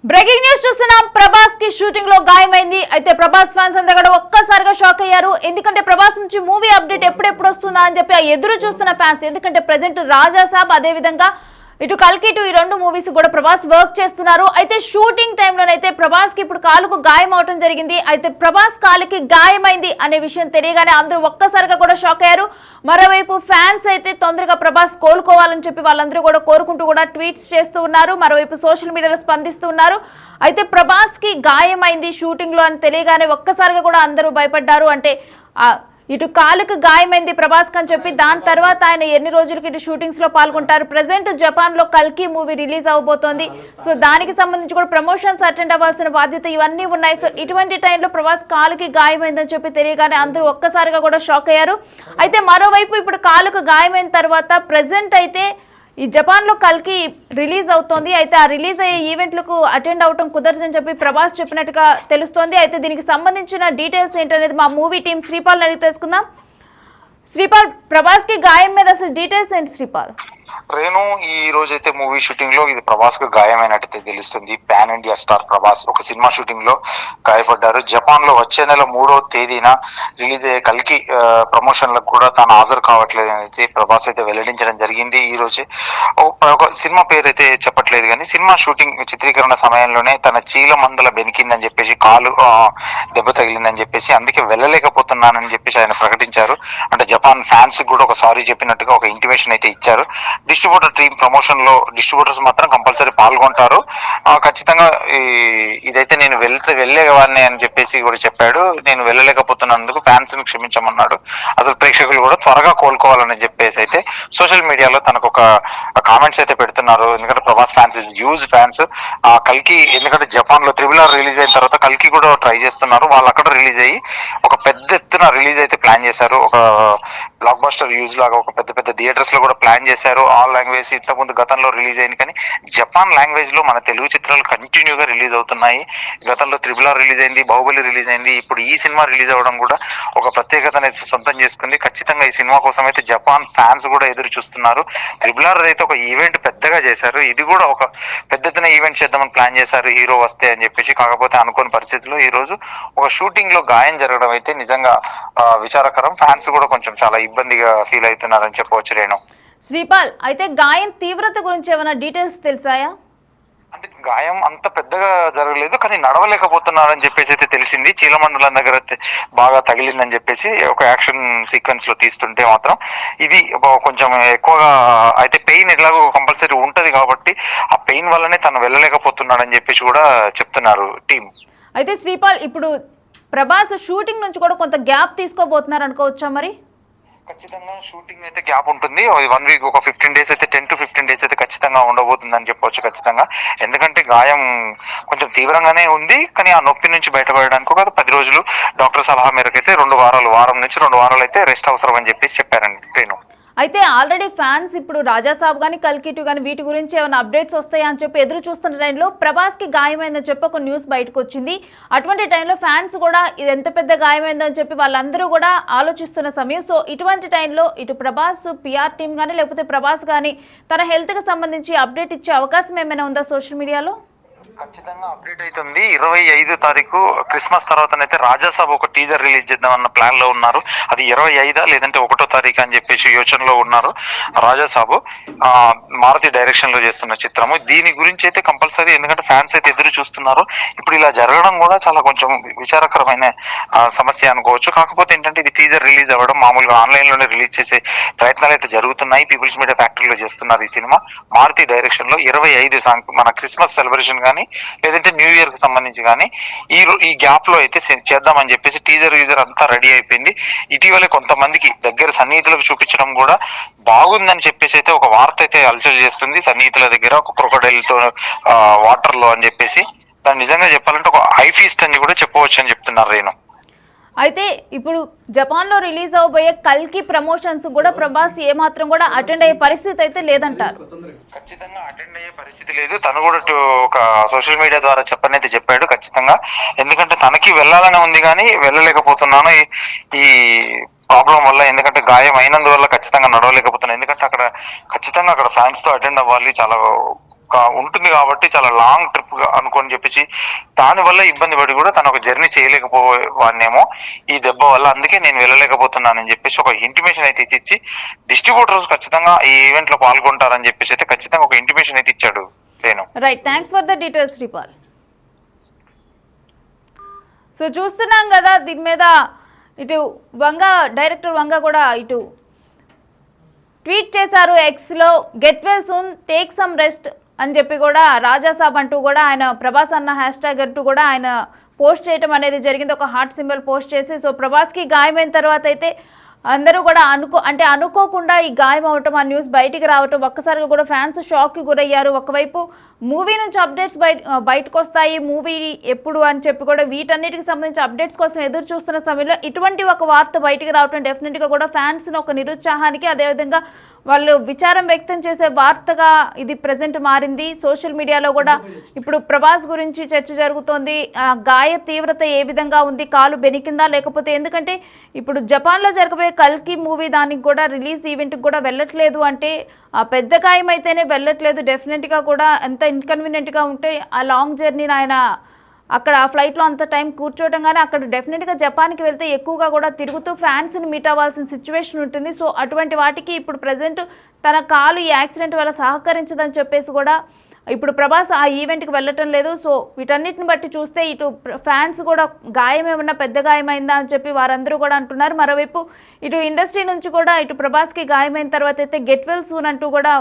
Breaking news చూస్తున్నాం. ప్రభాస్ కి shooting లో గాయమైంది. అయితే ప్రభాస్ ఫ్యాన్స్ అంతా కూడా ఒక్కసారిగా షాక్ అయ్యారు. ఎందుకంటే ప్రభాస్ నుంచి మూవీ అప్డేట్ ఎప్పుడెప్పుడు వస్తుందా అని చెప్పి ఎదురు చూస్తున్న ఫ్యాన్స్. ఎందుకంటే ప్రెజెంట్ రాజా సాబ్ అదే విధంగా ఇటు కల్కి ఇటు ఈ రెండు మూవీస్ కూడా ప్రభాస్ వర్క్ చేస్తున్నారు. అయితే షూటింగ్ టైంలోనైతే ప్రభాస్ కి ఇప్పుడు కాలుకు గాయం అవటం జరిగింది. అయితే ప్రభాస్ కాలుకి గాయమైంది అనే విషయం తెలియగానే అందరూ ఒక్కసారిగా కూడా షాక్ అయ్యారు. మరోవైపు ఫ్యాన్స్ అయితే తొందరగా ప్రభాస్ కోలుకోవాలని చెప్పి వాళ్ళందరూ కూడా కోరుకుంటూ కూడా ట్వీట్స్ చేస్తూ ఉన్నారు. మరోవైపు సోషల్ మీడియాలో స్పందిస్తూ ఉన్నారు. అయితే ప్రభాస్ కి గాయమైంది షూటింగ్ లో అని తెలియగానే ఒక్కసారిగా కూడా అందరూ భయపడ్డారు. అంటే ఇటు కాలుకు గాయమైంది ప్రభాస్ అని చెప్పి దాని తర్వాత ఆయన ఎన్ని రోజులకి ఇటు షూటింగ్స్ లో పాల్గొంటారు. ప్రెసెంట్ జపాన్ లో కల్కి మూవీ రిలీజ్ అవబోతోంది. సో దానికి సంబంధించి కూడా ప్రమోషన్స్ అటెండ్ అవ్వాల్సిన బాధ్యత ఇవన్నీ ఉన్నాయి. సో ఇటువంటి టైంలో ప్రభాస్ కాలుకి గాయమైందని చెప్పి తెలియగానే అందరూ ఒక్కసారిగా కూడా షాక్ అయ్యారు. అయితే మరోవైపు ఇప్పుడు కాలుకు గాయమైన తర్వాత ప్రెసెంట్ అయితే ఈ జపాన్ లో కల్కి రిలీజ్ అవుతోంది. అయితే ఆ రిలీజ్ అయ్యే ఈవెంట్లకు అటెండ్ అవటం కుదరదని చెప్పి ప్రభాస్ చెప్పినట్టుగా తెలుస్తోంది. అయితే దీనికి సంబంధించిన డీటెయిల్స్ ఏంటనేది మా మూవీ టీం శ్రీపాల్ అడిగి తెలుసుకుందాం. శ్రీపాల్, ప్రభాస్ కి గాయం మీద అసలు డీటెయిల్స్ ఏంటి శ్రీపాల్? రేణు, ఈ రోజైతే మూవీ షూటింగ్ లో ఇది ప్రభాస్ కు గాయమైనట్టయితే తెలుస్తుంది. పాన్ ఇండియా స్టార్ ప్రభాస్ ఒక సినిమా షూటింగ్ లో గాయపడ్డారు. జపాన్ లో వచ్చే నెల 3వ తేదీన రిలీజ్ అయ్యే కల్కి ప్రమోషన్లకు కూడా తాను హాజరు కావట్లేదు అని అయితే ప్రభాస్ అయితే వెల్లడించడం జరిగింది. ఈ రోజే ఒక సినిమా పేరు అయితే చెప్పట్లేదు కానీ సినిమా షూటింగ్ చిత్రీకరణ సమయంలోనే తన చీల మందల బెనికిందని చెప్పేసి కాలు దెబ్బ తగిలిందని చెప్పేసి అందుకే వెళ్ళలేకపోతున్నానని చెప్పేసి ఆయన ప్రకటించారు. అంటే జపాన్ ఫ్యాన్స్ కూడా ఒక సారీ చెప్పినట్టుగా ఒక ఇంటిమేషన్ అయితే ఇచ్చారు. డిస్ట్రిబ్యూటర్ టీమ్ ప్రమోషన్ లో డిస్ట్రిబ్యూటర్స్ మాత్రం కంపల్సరీ పాల్గొంటారు. ఖచ్చితంగా ఇదైతే నేను వెళ్ళేవాడిని అని చెప్పేసి కూడా చెప్పాడు. నేను వెళ్ళలేకపోతున్నందుకు ఫ్యాన్స్ ని క్షమించమన్నాడు. అసలు ప్రేక్షకులు కూడా త్వరగా కోలుకోవాలని చెప్పేసి అయితే సోషల్ మీడియాలో తనకు ఒక కామెంట్స్ అయితే పెడుతున్నారు. ఎందుకంటే Prabhas fans is huge fans. కల్కి ఎందుకంటే జపాన్ లో RRR రిలీజ్ అయిన తర్వాత కల్కి కూడా ట్రై చేస్తున్నారు. వాళ్ళు అక్కడ రిలీజ్ అయ్యి ఒక పెద్ద ఎత్తున రిలీజ్ అయితే ప్లాన్ చేశారు. ఒక బ్లాక్ బస్టర్ యూజ్ లాగా ఒక పెద్ద పెద్ద థియేటర్స్ లో కూడా ప్లాన్ చేశారు. ఆల్ లాంగ్వేజ్ ఇంతకుముందు గతంలో రిలీజ్ అయింది కానీ జపాన్ లాంగ్వేజ్ లో మన తెలుగు చిత్రాలు కంటిన్యూగా రిలీజ్ అవుతున్నాయి. గతంలో RRR రిలీజ్ అయింది, బాహుబలి రిలీజ్ అయింది, ఇప్పుడు ఈ సినిమా రిలీజ్ అవ్వడం కూడా ఒక ప్రత్యేకతను సొంతం చేసుకుంది. ఖచ్చితంగా ఈ సినిమా కోసం అయితే జపాన్ ఫ్యాన్స్ కూడా ఎదురు చూస్తున్నారు. RRR అయితే ఒక ఈవెంట్ పెద్దగా చేశారు. ఇది కూడా ఒక పెద్ద ఎత్తున ఈవెంట్ చేద్దామని ప్లాన్ చేశారు హీరో వస్తే అని చెప్పేసి. కాకపోతే అనుకోని పరిస్థితుల్లో ఈ రోజు ఒక షూటింగ్ లో గాయం జరగడం అయితే నిజంగా విచారకరం. ఫ్యాన్స్ కూడా కొంచెం చాలా ఇబ్బందిగా ఫీల్ అవుతున్నారని చెప్పవచ్చు. రేణు, శ్రీపాల్, అయితే గాయం తీవ్రత గురించి ఏమైనా డీటెయిల్స్ తెలిసాయా? అంటే గాయం అంత పెద్దగా జరగలేదు కానీ నడవలేకపోతున్నారని చెప్పేసి అయితే తెలిసింది. చీలమండలం దగ్గర బాగా తగిలిందని చెప్పేసి ఒక యాక్షన్ సీక్వెన్స్ లో తీస్తుంటే మాత్రం ఇది కొంచెం ఎక్కువగా అయితే పెయిన్ ఎలాగో కంపల్సరీ ఉంటది కాబట్టి ఆ పెయిన్ వల్లనే తను వెళ్ళలేకపోతున్నాడని చెప్పేసి కూడా చెప్తున్నారు టీం. అయితే శ్రీపాల్, ఇప్పుడు ప్రభాస్ షూటింగ్ నుంచి కూడా కొంత గ్యాప్ తీసుకోబోతున్నారు అనుకోవచ్చా మరి? ఖచ్చితంగా షూటింగ్ అయితే గ్యాప్ ఉంటుంది. 1 వీక్ ఒక 15 డేస్ అయితే 10 to 15 డేస్ అయితే ఖచ్చితంగా ఉండబోతుందని చెప్పవచ్చు ఖచ్చితంగా. ఎందుకంటే గాయం కొంచెం తీవ్రంగానే ఉంది కానీ ఆ నొప్పి నుంచి బయటపడడానికి ఒక 10 రోజులు డాక్టర్ సలహా మేరకు అయితే వారం నుంచి 2 వారాలు అయితే రెస్ట్ అవసరం అని చెప్పేసి చెప్పారండి ట్రైన్. అయితే ఆల్రెడీ ఫ్యాన్స్ ఇప్పుడు రాజా సాబ్ కానీ కల్కి 2 కానీ వీటి గురించి ఏమైనా అప్డేట్స్ వస్తాయా అని చెప్పి ఎదురు చూస్తున్న టైంలో ప్రభాస్ కి గాయమైందని చెప్పి ఒక న్యూస్ బయటకు వచ్చింది. అటువంటి టైంలో ఫ్యాన్స్ కూడా ఇది ఎంత పెద్ద గాయమైందని చెప్పి వాళ్ళందరూ కూడా ఆలోచిస్తున్న సమయం. సో ఇటువంటి టైంలో ఇటు ప్రభాస్ PR టీం కానీ లేకపోతే ప్రభాస్ కానీ తన హెల్త్ కి సంబంధించి అప్డేట్ ఇచ్చే అవకాశం ఏమైనా ఉందా సోషల్ మీడియాలో? ఖచ్చితంగా అప్డేట్ అవుతుంది. 25 తారీఖు క్రిస్మస్ తర్వాతనైతే రాజాసాబ్ ఒక టీజర్ రిలీజ్ చేద్దామన్న ప్లాన్ లో ఉన్నారు. అది 25 లేదంటే 1వ తారీఖు అని చెప్పేసి యోచనలో ఉన్నారు. రాజాసాబు మారుతి డైరెక్షన్ లో చేస్తున్న చిత్రము. దీని గురించి అయితే కంపల్సరీ, ఎందుకంటే ఫ్యాన్స్ అయితే ఎదురు చూస్తున్నారు. ఇప్పుడు ఇలా జరగడం కూడా చాలా కొంచెం విచారకరమైన సమస్య అనుకోవచ్చు. కాకపోతే ఏంటంటే ఇది టీజర్ రిలీజ్ అవ్వడం మామూలుగా ఆన్లైన్ లోనే రిలీజ్ చేసే ప్రయత్నాలు అయితే జరుగుతున్నాయి. పీపుల్స్ మీడియా ఫ్యాక్టరీలో చేస్తున్నారు ఈ సినిమా. మారుతి డైరెక్షన్ లో 25 మన క్రిస్మస్ సెలబ్రేషన్ కానీ లేదంటే న్యూ ఇయర్ కి సంబంధించి కానీ ఈ గ్యాప్ లో అయితే చేద్దామని చెప్పేసి టీజర్ అంతా రెడీ అయిపోయింది. ఇటీవలే కొంతమందికి దగ్గర సన్నిహితులకు చూపించడం కూడా బాగుందని చెప్పేసి అయితే ఒక వార్త అయితే హల్చల్ చేస్తుంది. సన్నిహితుల దగ్గర ఒక క్రొకడైల్ తో వాటర్ లో అని చెప్పేసి దాన్ని నిజంగా చెప్పాలంటే ఒక హై ఫీస్ట్ అని కూడా చెప్పవచ్చు అని చెప్తున్నారు రేణు. అయితే ఇప్పుడు జపాన్ లో రిలీజ్ అవబోయే కల్కి ప్రమోషన్స్ కూడా ప్రభాస్ ఏమాత్రం కూడా అటెండ్ అయ్యే పరిస్థితి అయితే లేదంటారు. ఖచ్చితంగా అటెండ్ అయ్యే పరిస్థితి లేదు. తను కూడా ఒక సోషల్ మీడియా ద్వారా చెప్పనైతే చెప్పాడు ఖచ్చితంగా. ఎందుకంటే తనకి వెళ్ళాలని ఉంది కానీ వెళ్ళలేకపోతున్నాను ఈ ప్రాబ్లం వల్ల. ఎందుకంటే గాయం అయినందువల్ల ఖచ్చితంగా నడవలేకపోతున్నాను. ఎందుకంటే ఖచ్చితంగా అక్కడ ఫ్యాన్స్ తో అటెండ్ అవ్వాలి. చాలా ఉంటుంది కాబట్టి చాలా లాంగ్ ట్రిప్ అనుకొని చెప్పేసి దానివల్ల ఇబ్బంది పడి కూడా తను ఒక జర్నీ చేయలేకపోవాన్నేమో ఈ దెబ్బ వల్ల, అందుకే నేను వెళ్ళలేకపోతున్నానని చెప్పేసి ఒక ఇంటిమేషన్ అయితే ఇచ్చి డిస్ట్రిబ్యూటర్స్ ఖచ్చితంగా ఈ ఈవెంట్ లో పాల్గొంటారని చెప్పేసి అయితే ఖచ్చితంగా ఒక ఇంటిమేషన్ అయితే ఇచ్చాడు. Right, thanks for the details Sripal. So చూస్తున్నాం కదా, దీని మీద ఇటు డైరెక్టర్ వంగ కూడా ఇటు ట్వీట్ చేశారు ఎక్స్లో, get well soon, take some rest అని చెప్పి కూడా రాజాసాబ్ అంటూ కూడా ఆయన ప్రభాస్ అన్న హ్యాష్ ట్యాగ్ అంటూ కూడా ఆయన పోస్ట్ చేయడం అనేది జరిగింది, ఒక హార్ట్ సింబల్ పోస్ట్ చేసి. సో ప్రభాస్కి గాయమైన తర్వాత అయితే అందరూ కూడా అనుకోకుండా ఈ గాయం అవటం, ఆ న్యూస్ బయటికి రావటం, ఒక్కసారిగా కూడా ఫ్యాన్స్ షాక్కి గురయ్యారు. ఒకవైపు మూవీ నుంచి అప్డేట్స్ బయటకు వస్తాయి, మూవీ ఎప్పుడు అని చెప్పి కూడా వీటన్నిటికి సంబంధించి అప్డేట్స్ కోసం ఎదురు చూస్తున్న సమయంలో ఇటువంటి ఒక వార్త బయటికి రావటం డెఫినెట్గా కూడా ఫ్యాన్స్ని ఒక నిరుత్సాహానికి, అదేవిధంగా వాళ్ళు విచారం వ్యక్తం చేసే వార్తగా ఇది ప్రజెంట్ మారింది. సోషల్ మీడియాలో కూడా ఇప్పుడు ప్రభాస్ గురించి చర్చ జరుగుతోంది. గాయ తీవ్రత ఏ విధంగా ఉంది, కాలు బెనికిందా లేకపోతే, ఎందుకంటే ఇప్పుడు జపాన్లో జరగబోయే కల్కి మూవీ దానికి కూడా రిలీజ్ ఈవెంట్కి కూడా వెళ్ళట్లేదు అంటే ఆ పెద్ద గాయం అయితేనే వెళ్ళట్లేదు. డెఫినెట్గా కూడా ఎంత ఇన్కన్వీనియంట్గా ఉంటే ఆ లాంగ్ జర్నీని ఆయన అక్కడ ఆ ఫ్లైట్లో అంత టైం కూర్చోవడం, కానీ అక్కడ డెఫినెట్గా జపాన్కి వెళ్తే ఎక్కువగా కూడా తిరుగుతూ ఫ్యాన్స్ని మీట్ అవ్వాల్సిన సిచ్యువేషన్ ఉంటుంది. సో అటువంటి వాటికి ఇప్పుడు ప్రజెంట్ తన కాలు ఈ యాక్సిడెంట్ వల్ల సహకరించదని చెప్పేసి కూడా ఇప్పుడు ప్రభాస్ ఆ ఈవెంట్కి వెళ్ళటం లేదు. సో వీటన్నిటిని బట్టి చూస్తే ఇటు ఫ్యాన్స్ కూడా గాయం ఏమన్నా పెద్ద గాయమైందా అని చెప్పి వారందరూ కూడా అంటున్నారు. మరోవైపు ఇటు ఇండస్ట్రీ నుంచి కూడా ఇటు ప్రభాస్కి గాయమైన తర్వాత అయితే గెట్ వెల్ సూన్ అంటూ కూడా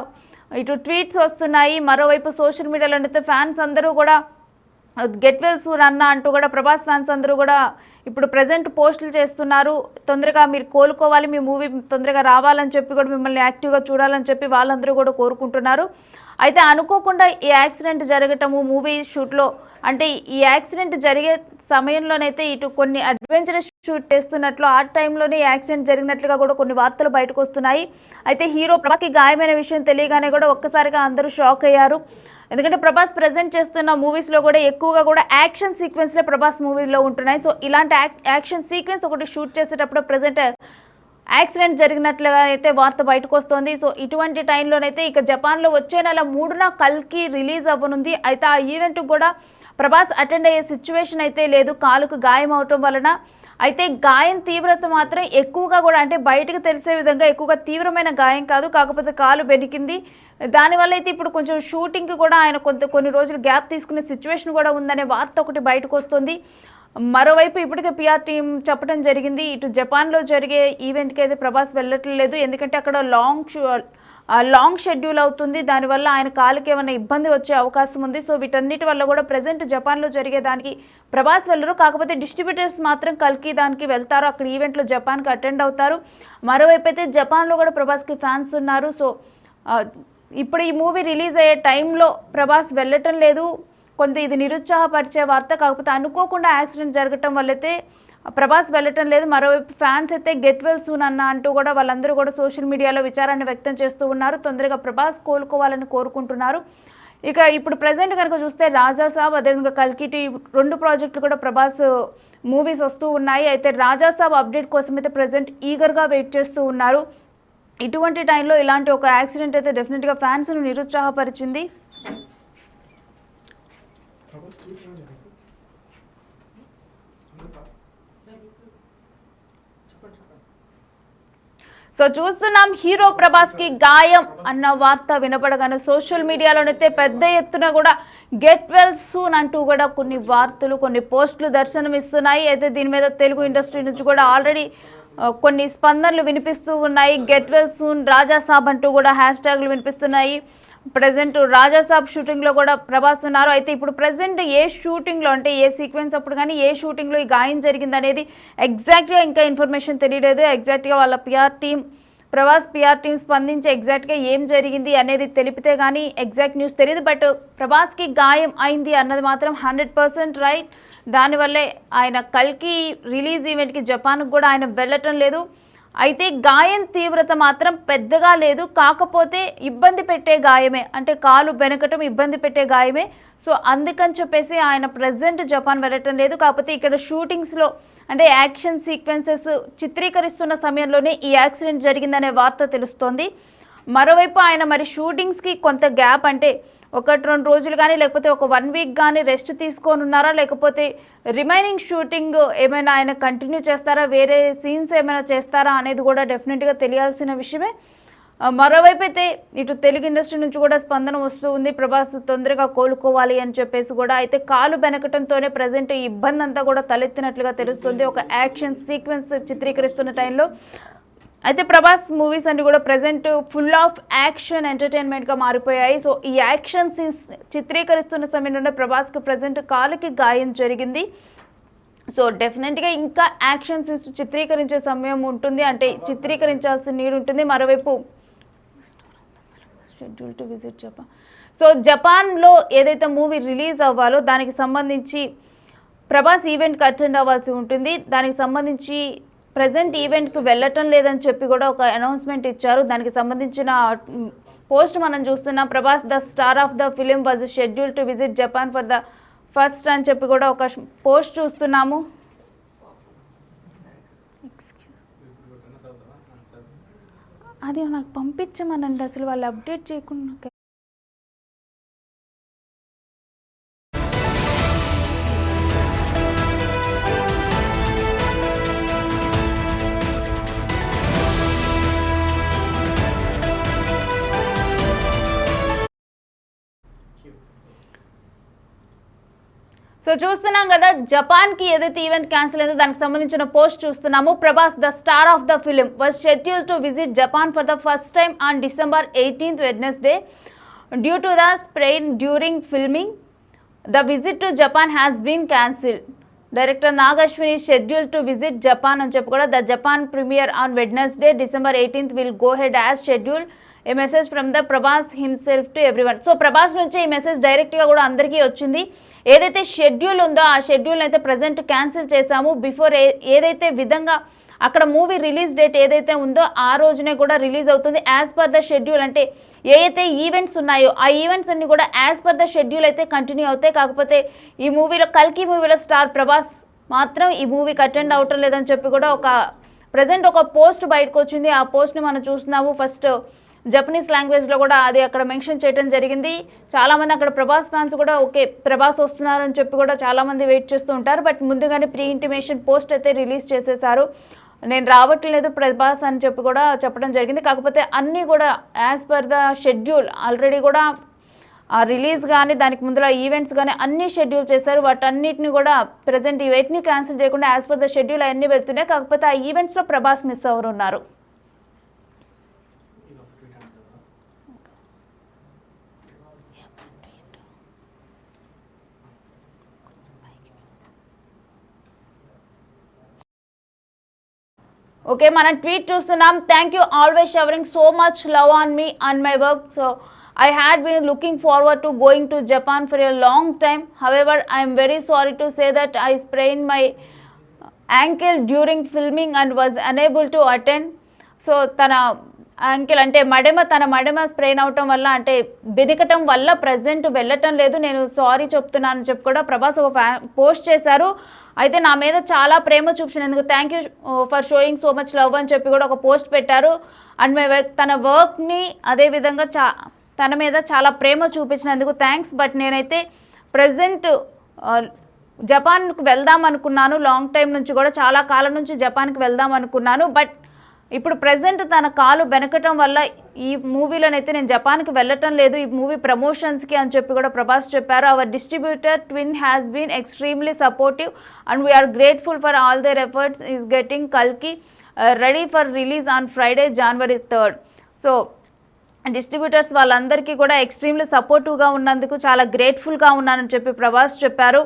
ఇటు ట్వీట్స్ వస్తున్నాయి. మరోవైపు సోషల్ మీడియాలో అయితే ఫ్యాన్స్ అందరూ కూడా గెట్ వెల్ సూన్ అన్న అంటూ కూడా ప్రభాస్ ఫ్యాన్స్ అందరూ కూడా ఇప్పుడు ప్రజెంట్ పోస్టులు చేస్తున్నారు. తొందరగా మీరు కోలుకోవాలి, మీ మూవీ తొందరగా రావాలని చెప్పి కూడా మిమ్మల్ని యాక్టివ్గా చూడాలని చెప్పి వాళ్ళందరూ కూడా కోరుకుంటున్నారు. అయితే అనుకోకుండా ఈ యాక్సిడెంట్ జరగటము మూవీ షూట్లో, అంటే ఈ యాక్సిడెంట్ జరిగే సమయంలోనైతే ఇటు కొన్ని అడ్వెంచరస్ షూట్ చేస్తున్నట్లు ఆ టైంలోనే యాక్సిడెంట్ జరిగినట్లుగా కూడా కొన్ని వార్తలు బయటకు వస్తున్నాయి. అయితే హీరో ప్రభాస్కి గాయమైన విషయం తెలియగానే కూడా ఒక్కసారిగా అందరూ షాక్ అయ్యారు. ఎందుకంటే ప్రభాస్ ప్రజెంట్ చేస్తున్న మూవీస్లో కూడా ఎక్కువగా కూడా యాక్షన్ సీక్వెన్స్లే ప్రభాస్ మూవీలో ఉంటున్నాయి. సో ఇలాంటి యాక్షన్ సీక్వెన్స్ ఒకటి షూట్ చేసేటప్పుడు ప్రజెంట్ యాక్సిడెంట్ జరిగినట్లుగా అయితే వార్త బయటకు వస్తుంది. సో ఇటువంటి టైంలోనైతే ఇక జపాన్లో వచ్చే నెల 3న కల్కి రిలీజ్ అవ్వనుంది. అయితే ఆ ఈవెంట్ కూడా ప్రభాస్ అటెండ్ అయ్యే సిచ్యువేషన్ అయితే లేదు, కాలుకు గాయం అవటం వలన. అయితే గాయం తీవ్రత మాత్రం ఎక్కువగా కూడా, అంటే బయటకు తెలిసే విధంగా ఎక్కువగా తీవ్రమైన గాయం కాదు, కాకపోతే కాలు బెనికింది. దానివల్ల అయితే ఇప్పుడు కొంచెం షూటింగ్కి కూడా ఆయన కొన్ని రోజులు గ్యాప్ తీసుకునే సిచ్యువేషన్ కూడా ఉందనే వార్త ఒకటి బయటకు వస్తుంది. మరోవైపు ఇప్పటికే పిఆర్ టీం చెప్పడం జరిగింది, ఇటు జపాన్లో జరిగే ఈవెంట్కి అయితే ప్రభాస్ వెళ్ళట్లేదు, ఎందుకంటే అక్కడ లాంగ్ షెడ్యూల్ అవుతుంది, దానివల్ల ఆయన కాలుకి ఏమైనా ఇబ్బంది వచ్చే అవకాశం ఉంది. సో వీటన్నిటి వల్ల కూడా ప్రజెంట్ జపాన్లో జరిగే దానికి ప్రభాస్ వెళ్ళరు, కాకపోతే డిస్ట్రిబ్యూటర్స్ మాత్రం కల్కి దానికి వెళ్తారు, అక్కడ ఈవెంట్లో జపాన్కి అటెండ్ అవుతారు. మరోవైపు అయితే జపాన్లో కూడా ప్రభాస్కి ఫ్యాన్స్ ఉన్నారు. సో ఇప్పుడు ఈ మూవీ రిలీజ్ అయ్యే టైంలో ప్రభాస్ వెళ్ళటం లేదు, కొంత ఇది నిరుత్సాహపరిచే వార్త. కాకపోతే అనుకోకుండా యాక్సిడెంట్ జరగటం వల్లైతే ప్రభాస్ వెళ్ళటం లేదు. మరోవైపు ఫ్యాన్స్ అయితే గెట్ వెల్ సూన్ అన్న అంటూ కూడా వాళ్ళందరూ కూడా సోషల్ మీడియాలో విచారాన్ని వ్యక్తం చేస్తూ ఉన్నారు, తొందరగా ప్రభాస్ కోలుకోవాలని కోరుకుంటున్నారు. ఇక ఇప్పుడు ప్రజెంట్ కనుక చూస్తే రాజాసాబ్ అదేవిధంగా కల్కిటి 2 ప్రాజెక్టులు కూడా ప్రభాస్ మూవీస్ వస్తూ ఉన్నాయి. అయితే రాజాసాబ్ అప్డేట్ కోసం అయితే ప్రజెంట్ ఈగర్గా వెయిట్ చేస్తూ ఉన్నారు. ఇటువంటి టైంలో ఇలాంటి ఒక యాక్సిడెంట్ అయితే డెఫినెట్గా ఫ్యాన్స్ను నిరుత్సాహపరిచింది. సో చూస్తున్నాం, హీరో ప్రభాస్కి గాయం అన్న వార్త వినపడగానే సోషల్ మీడియాలోనైతే పెద్ద ఎత్తున కూడా గెట్ వెల్ సూన్ అంటూ కూడా కొన్ని వార్తలు, కొన్ని పోస్టులు దర్శనమిస్తున్నాయి. అయితే దీని మీద తెలుగు ఇండస్ట్రీ నుంచి కూడా ఆల్రెడీ కొన్ని స్పందనలు వినిపిస్తూ ఉన్నాయి. గెట్ వెల్ సూన్, రాజాసాబ్ అంటూ కూడా హ్యాష్ ట్యాగ్లు వినిపిస్తున్నాయి. ప్రజెంట్ రాజాసాబ్ షూటింగ్లో కూడా ప్రభాస్ ఉన్నారు. అయితే ఇప్పుడు ప్రజెంట్ ఏ షూటింగ్లో, అంటే ఏ సీక్వెన్స్ అప్పుడు కానీ ఏ షూటింగ్లో ఈ గాయం జరిగింది అనేది ఎగ్జాక్ట్గా ఇంకా ఇన్ఫర్మేషన్ తెలియలేదు. ఎగ్జాక్ట్గా వాళ్ళ ప్రభాస్ పిఆర్ టీం స్పందించి ఎగ్జాక్ట్గా ఏం జరిగింది అనేది తెలిపితే కానీ ఎగ్జాక్ట్ న్యూస్ తెలియదు. బట్ ప్రభాస్కి గాయం అయింది అన్నది మాత్రం 100% రైట్. దానివల్లే ఆయన కల్కి రిలీజ్ ఈవెంట్కి జపాన్కి కూడా ఆయన వెళ్ళటం లేదు. అయితే గాయం తీవ్రత మాత్రం పెద్దగా లేదు, కాకపోతే ఇబ్బంది పెట్టే గాయమే, అంటే కాలు బెనకటం ఇబ్బంది పెట్టే గాయమే. సో అందుకని చెప్పేసి ఆయన ప్రజెంట్ జపాన్ వెళ్ళటం లేదు. కాకపోతే ఇక్కడ షూటింగ్స్లో, అంటే యాక్షన్ సీక్వెన్సెస్ చిత్రీకరిస్తున్న సమయంలోనే ఈ యాక్సిడెంట్ జరిగిందనే వార్త తెలుస్తోంది. మరోవైపు ఆయన మరి షూటింగ్స్కి కొంత గ్యాప్, అంటే 1-2 రోజులు కానీ లేకపోతే ఒక 1 వీక్ కానీ రెస్ట్ తీసుకొని ఉన్నారా, లేకపోతే రిమైనింగ్ షూటింగ్ ఏమైనా ఆయన కంటిన్యూ చేస్తారా, వేరే సీన్స్ ఏమైనా చేస్తారా అనేది కూడా డెఫినెట్గా తెలియాల్సిన విషయమే. మరోవైపు అయితే ఇటు తెలుగు ఇండస్ట్రీ నుంచి కూడా స్పందన వస్తూ ఉంది, ప్రభాస్ తొందరగా కోలుకోవాలి అని చెప్పేసి కూడా. అయితే కాలు బెనకటంతోనే ప్రజెంట్ ఈ ఇబ్బంది అంతా కూడా తలెత్తినట్లుగా తెలుస్తుంది ఒక యాక్షన్ సీక్వెన్స్ చిత్రీకరిస్తున్న టైంలో. అయితే ప్రభాస్ మూవీస్ అన్ని కూడా ప్రజెంట్ ఫుల్ ఆఫ్ యాక్షన్ ఎంటర్టైన్మెంట్గా మారిపోయాయి. సో ఈ యాక్షన్ సీన్స్ చిత్రీకరిస్తున్న సమయంలోనే ప్రభాస్కి ప్రజెంట్ కాలుకి గాయం జరిగింది. సో డెఫినెట్గా ఇంకా యాక్షన్ సీన్స్ చిత్రీకరించే సమయం ఉంటుంది, అంటే చిత్రీకరించాల్సిన నీడ్ ఉంటుంది. మరోవైపు schedule to visit Japan. So జపాన్లో ఏదైతే మూవీ రిలీజ్ అవ్వాలో దానికి సంబంధించి ప్రభాస్ ఈవెంట్కి అటెండ్ అవ్వాల్సి ఉంటుంది. దానికి సంబంధించి ప్రజెంట్ ఈవెంట్కి వెళ్ళటం లేదని చెప్పి కూడా ఒక అనౌన్స్మెంట్ ఇచ్చారు. దానికి సంబంధించిన పోస్ట్ మనం చూస్తున్నాం. Prabhas the star of the film was schedule to visit Japan for the first అని చెప్పి కూడా ఒక పోస్ట్ చూస్తున్నాము. అది నాకు పంపించమనండి, అసలు వాళ్ళు అప్డేట్ చేయకుండా. సో చూస్తున్నాం కదా, జపాన్కి ఏదైతే ఈవెంట్ క్యాన్సిల్ అయిందో దానికి సంబంధించిన పోస్ట్ చూస్తున్నాము. Prabhas the star of the film was schedule to visit Japan for the first time on December 18th Wednesday due to the sprain during filming. The visit to Japan has been cancelled. Director Nag Ashwin schedule to visit Japan అని చెప్పి కూడా the Japan premiere on Wednesday December 18th will go ahead as schedule. A message from the Prabhas himself to everyone. So Prabhas నుంచి ఈ message డైరెక్ట్గా కూడా అందరికీ వచ్చింది. ఏదైతే షెడ్యూల్ ఉందో ఆ షెడ్యూల్ అయితే ప్రజెంట్ క్యాన్సిల్ చేశాము. బిఫోర్ ఏదైతే విధంగా అక్కడ మూవీ రిలీజ్ డేట్ ఏదైతే ఉందో ఆ రోజునే కూడా రిలీజ్ అవుతుంది యాజ్ పర్ ద షెడ్యూల్. అంటే ఏదైతే ఈవెంట్స్ ఉన్నాయో ఆ ఈవెంట్స్ అన్ని కూడా యాజ్ పర్ ద షెడ్యూల్ అయితే కంటిన్యూ అవుతాయి. కాకపోతే ఈ మూవీలో కల్కి మూవీలో స్టార్ ప్రభాస్ మాత్రం ఈ మూవీకి అటెండ్ అవటం లేదని చెప్పి కూడా ఒక ప్రజెంట్ ఒక పోస్ట్ బయటకు వచ్చింది. ఆ పోస్ట్ని మనం చూస్తున్నాము. ఫస్ట్ జపనీస్ లాంగ్వేజ్లో కూడా అది అక్కడ మెన్షన్ చేయడం జరిగింది. చాలామంది అక్కడ ప్రభాస్ ఫ్యాన్స్ కూడా ఓకే ప్రభాస్ వస్తున్నారని చెప్పి కూడా చాలామంది వెయిట్ చేస్తూ ఉంటారు. బట్ ముందుగానే ప్రీ ఇంటిమేషన్ పోస్ట్ అయితే రిలీజ్ చేసేసారు, నేను రావట్లేదు ప్రభాస్ అని చెప్పి కూడా చెప్పడం జరిగింది. కాకపోతే అన్నీ కూడా as per the schedule already కూడా ఆ రిలీజ్ కానీ దానికి ముందులో ఈవెంట్స్ కానీ అన్నీ షెడ్యూల్ చేశారు. వాటన్నిటిని కూడా ప్రజెంట్ ఈ వెయిట్ని క్యాన్సిల్ చేయకుండా యాజ్ పర్ ద షెడ్యూల్ అవన్నీ వెళ్తున్నాయి. కాకపోతే ఆ ఈవెంట్స్లో ప్రభాస్ మిస్ అవ్వరు ఉన్నారు. ఓకే, మనం ట్వీట్ చూస్తున్నాం. Thank you always showering so much love on me and my work. So I had been looking forward to going to Japan for a long time. However, I am very sorry to say that I sprained my ankle during filming and was unable to attend. So తన ankle అంటే తన మడమ sprain అవటం వల్ల అంటే బెనికటం వల్ల present వెళ్ళటం లేదు, నేను సారీ చెప్తున్నాను అని చెప్పి కూడా ప్రభాస్ ఒక పోస్ట్ చేశారు. అయితే నా మీద చాలా ప్రేమ చూపించినందుకు thank you for showing so much love అని చెప్పి కూడా ఒక పోస్ట్ పెట్టారు. అండ్ మై వర్క్ తన వర్క్ని అదేవిధంగా తన మీద చాలా ప్రేమ చూపించినందుకు థ్యాంక్స్. బట్ నేనైతే ప్రజెంట్ జపాన్కు వెళ్దాం అనుకున్నాను, లాంగ్ టైం నుంచి కూడా చాలా కాలం నుంచి జపాన్కి వెళ్దాం అనుకున్నాను. బట్ ఇప్పుడు ప్రజెంట్ తన కాలు బెనకటం వల్ల ఈ మూవీలోనైతే నేను జపాన్కి వెళ్ళటం లేదు, ఈ మూవీ ప్రమోషన్స్కి అని చెప్పి కూడా ప్రభాస్ చెప్పారు. Our distributor twin has been extremely supportive and we're grateful for all their efforts is getting కల్కి ready for release on Friday January 3rd. So distributors వాళ్ళందరికీ కూడా ఎక్స్ట్రీమ్లీ సపోర్టివ్గా ఉన్నందుకు చాలా గ్రేట్ఫుల్గా ఉన్నానని చెప్పి ప్రభాస్ చెప్పారు.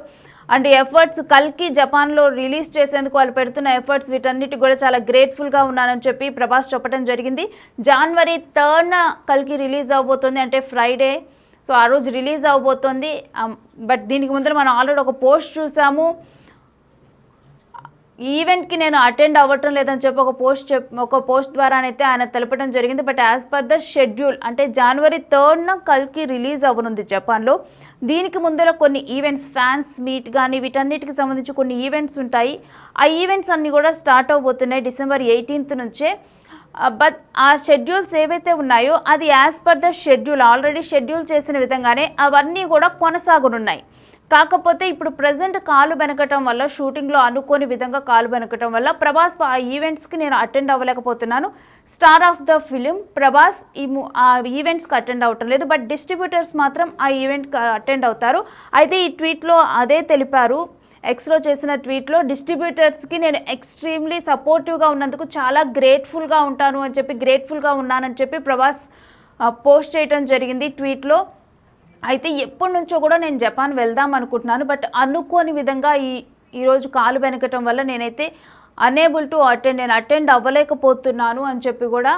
అండ్ ఎఫర్ట్స్ కల్కి జపాన్లో రిలీజ్ చేసేందుకు వాళ్ళు పెడుతున్న ఎఫర్ట్స్ వీటన్నిటికి కూడా చాలా గ్రేట్ఫుల్గా ఉన్నానని చెప్పి ప్రభాస్ చెప్పడం జరిగింది. January 3rd కల్కి రిలీజ్ అవబోతుంది, అంటే ఫ్రైడే. సో ఆ రోజు రిలీజ్ అవబోతుంది. బట్ దీనికి ముందర మనం ఆల్రెడీ ఒక పోస్ట్ చూసాము, ఈవెంట్కి నేను అటెండ్ అవ్వటం లేదని చెప్పి ఒక పోస్ట్ ద్వారానైతే ఆయన తెలపడం జరిగింది. But as per the schedule అంటే January 3rd కల్కి రిలీజ్ అవ్వనుంది జపాన్లో. దీనికి ముందర కొన్ని ఈవెంట్స్ ఫ్యాన్స్ మీట్ కానీ వీటన్నిటికి సంబంధించి కొన్ని ఈవెంట్స్ ఉంటాయి. ఆ ఈవెంట్స్ అన్నీ కూడా స్టార్ట్ అవబోతున్నాయి December 18th నుంచే. బట్ ఆ షెడ్యూల్స్ ఏవైతే ఉన్నాయో అది as per the schedule already schedule చేసిన విధంగానే అవన్నీ కూడా కొనసాగనున్నాయి. కాకపోతే ఇప్పుడు ప్రజెంట్ కాలు బెనకటం వల్ల షూటింగ్లో అనుకోని విధంగా కాలు బెనకటం వల్ల ప్రభాస్ ఆ ఈవెంట్స్కి నేను అటెండ్ అవ్వలేకపోతున్నాను. Star of the film Prabhas ఆ ఈవెంట్స్కి అటెండ్ అవ్వటం లేదు. బట్ డిస్ట్రిబ్యూటర్స్ మాత్రం ఆ ఈవెంట్కి అటెండ్ అవుతారు. అయితే ఈ ట్వీట్లో అదే తెలిపారు. ఎక్స్లో చేసిన ట్వీట్లో డిస్ట్రిబ్యూటర్స్కి నేను ఎక్స్ట్రీమ్లీ సపోర్టివ్గా ఉన్నందుకు చాలా గ్రేట్ఫుల్గా ఉంటాను అని చెప్పి గ్రేట్ఫుల్గా ఉన్నానని చెప్పి ప్రభాస్ పోస్ట్ చేయడం జరిగింది ట్వీట్లో. అయితే ఎప్పటి నుంచో కూడా నేను జపాన్ వెళ్దాం అనుకుంటున్నాను. బట్ అనుకోని విధంగా ఈరోజు కాలు వెనకటం వల్ల నేనైతే అనేబుల్ టు అటెండ్ నేను అటెండ్ అవ్వలేకపోతున్నాను అని చెప్పి కూడా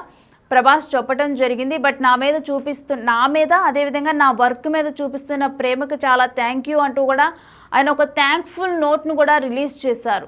ప్రభాస్ చెప్పడం జరిగింది. బట్ నా మీద అదేవిధంగా నా వర్క్ మీద చూపిస్తున్న ప్రేమకు చాలా థ్యాంక్ యూ అంటూ కూడా ఆయన ఒక థ్యాంక్ఫుల్ నోట్ను కూడా రిలీజ్ చేశారు.